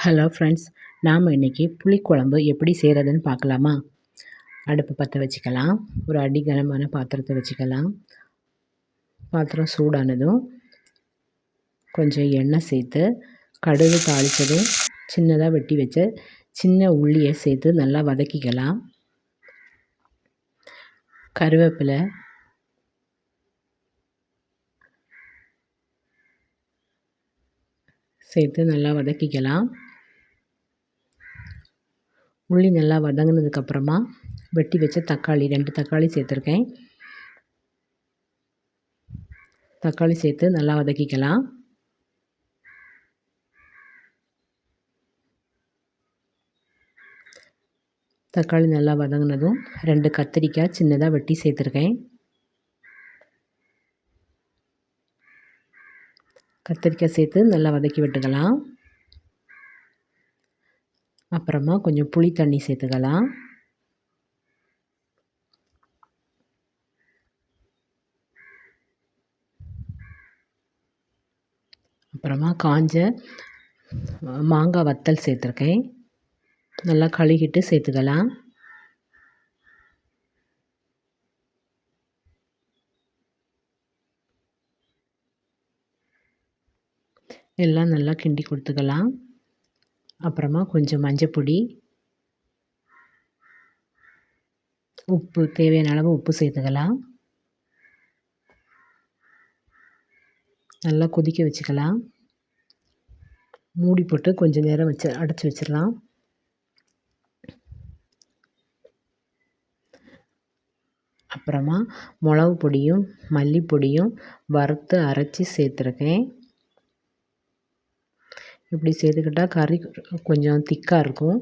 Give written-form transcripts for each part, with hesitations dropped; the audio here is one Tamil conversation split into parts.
ஹலோ ஃப்ரெண்ட்ஸ், நாம் இன்றைக்கி புளிக்குழம்பு எப்படி செய்கிறதுன்னு பார்க்கலாமா? அடுப்பு பற்ற வச்சுக்கலாம். ஒரு அடிகனமான பாத்திரத்தை வச்சுக்கலாம். பாத்திரம் சூடானதும் கொஞ்சம் எண்ணெய் சேர்த்து கடுகு தாளித்ததும் சின்னதாக வெட்டி வச்ச சின்ன உள்ளியை சேர்த்து நல்லா வதக்கிக்கலாம். கருவேப்பிலை, சேர்த்து நல்லா வதக்கிக்கலாம். உள்ளி நல்லா வதங்கினதுக்கப்புறமா வெட்டி வச்ச தக்காளி 2 தக்காளி சேர்த்துருக்கேன். தக்காளி சேர்த்து நல்லா வதக்கிக்கலாம். தக்காளி நல்லா வதங்கினதும் 2 கத்திரிக்காய் சின்னதாக வெட்டி சேர்த்துருக்கேன். கத்திரிக்காய் சேர்த்து நல்லா வதக்கி விட்டுக்கலாம். அப்புறமா கொஞ்சம் புளி தண்ணி சேர்த்துக்கலாம். அப்புறமா காஞ்ச மாங்காய் வத்தல் சேர்த்துருக்கேன். நல்லா கழுகிட்டு சேர்த்துக்கலாம். எல்லாம் நல்லா கிண்டி கொடுத்துக்கலாம். அப்புறமா கொஞ்சம் மஞ்சப்பொடி, உப்பு, தேவையான அளவு உப்பு சேர்த்துக்கலாம். நல்லா கொதிக்க வச்சுக்கலாம். மூடி போட்டு கொஞ்சம் நேரம் அடைச்சி வச்சிடலாம். அப்புறமா மிளகு பொடியும் மல்லிப்பொடியும் வறுத்து அரைச்சி சேர்த்துருக்கேன். இப்படி சேர்த்துக்கிட்டால் கறி கொஞ்சம் திக்காக இருக்கும்.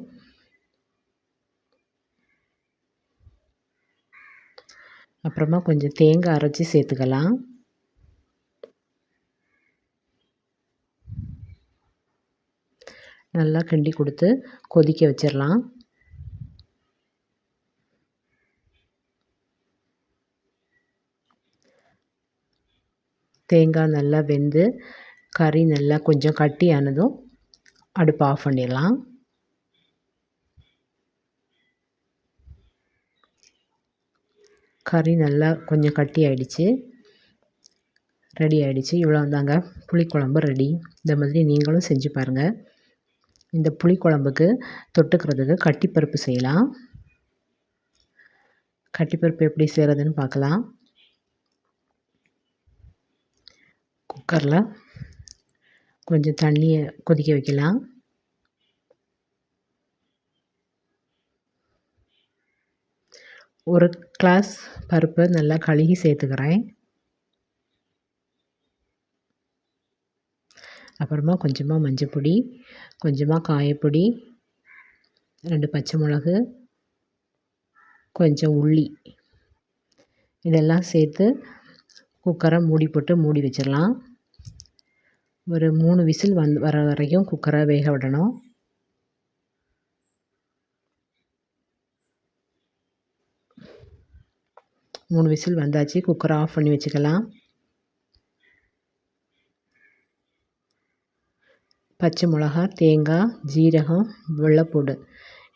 அப்புறமா கொஞ்சம் தேங்காய் அரைச்சி சேர்த்துக்கலாம். நல்லா கிண்டி கொடுத்து கொதிக்க வச்சிடலாம். தேங்காய் நல்லா வெந்து கறி நல்லா கொஞ்சம் கட்டியானதும் அடுப்பு ஆஃப் பண்ணிடலாம். கறி நல்லா கொஞ்சம் கட்டி ஆகிடுச்சு, ரெடி ஆகிடுச்சு. இவ்வளோ தாங்க புளிக்குழம்பு ரெடி. இந்த மாதிரி நீங்களும் செஞ்சு பாருங்கள். இந்த புளிக்குழம்புக்கு தொட்டுக்கிறதுக்கு கட்டிப்பருப்பு செய்யலாம். கட்டிப்பருப்பு எப்படி செய்கிறதுன்னு பார்க்கலாம். குக்கரில் கொஞ்சம் தண்ணியை கொதிக்க வைக்கலாம். ஒரு கிளாஸ் பருப்பு நல்லா கழுகி சேர்த்துக்கிறேன். அப்புறமா கொஞ்சமாக மஞ்சப்பொடி, கொஞ்சமாக காயப்பொடி, 2 பச்சை மிளகு, கொஞ்சம் உள்ளி, இதெல்லாம் சேர்த்து குக்கரை மூடி போட்டு மூடி வச்சிடலாம். ஒரு 3 விசில் வர வரைக்கும் குக்கரை வேக விடணும். மூணு விசில் வந்தாச்சு. குக்கரை ஆஃப் பண்ணி வச்சுக்கலாம். பச்சை மிளகா, தேங்காய், ஜீரகம், வெள்ளைப்பூடு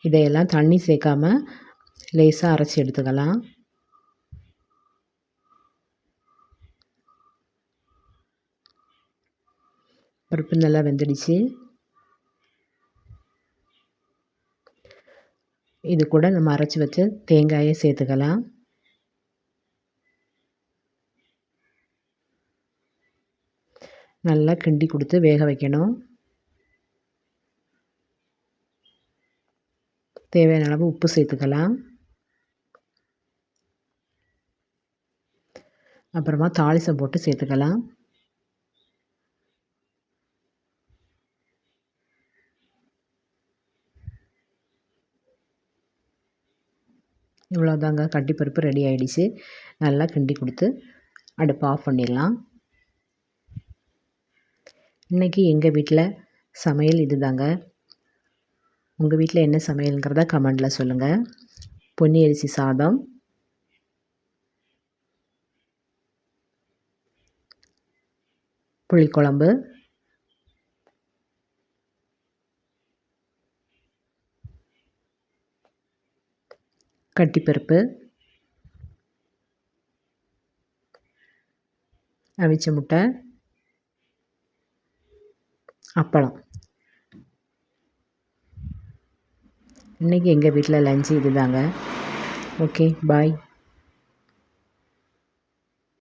இதையெல்லாம் தண்ணி சேர்க்காம லேசாக அரைச்சி எடுத்துக்கலாம். பருப்பு நல்லா வெந்துடுச்சு. இது கூட நம்ம அரைச்சி வச்ச தேங்காயை சேர்த்துக்கலாம். நல்லா கிண்டி கொடுத்து வேக வைக்கணும். தேவையான அளவு உப்பு சேர்த்துக்கலாம். அப்புறமா தாளிசம் போட்டு சேர்த்துக்கலாம். இவ்வளோதாங்க, கட்டிப்பருப்பு ரெடி ஆகிடுச்சு. நல்லா கிண்டி கொடுத்து அடுப்பை ஆஃப் பண்ணிடலாம். இன்றைக்கி எங்கள் வீட்டில் சமையல் இது தாங்க. உங்கள் வீட்டில் என்ன சமையலுங்கிறத கமெண்டில் சொல்லுங்கள். பொன்னி அரிசி சாதம், புளிக்குழம்பு, கட்டிப்பருப்பு, அவிச்ச முட்டை, அப்பளம். இன்றைக்கி எங்கள் வீட்டில் லஞ்சு இதுதாங்க. ஓகே, பாய்.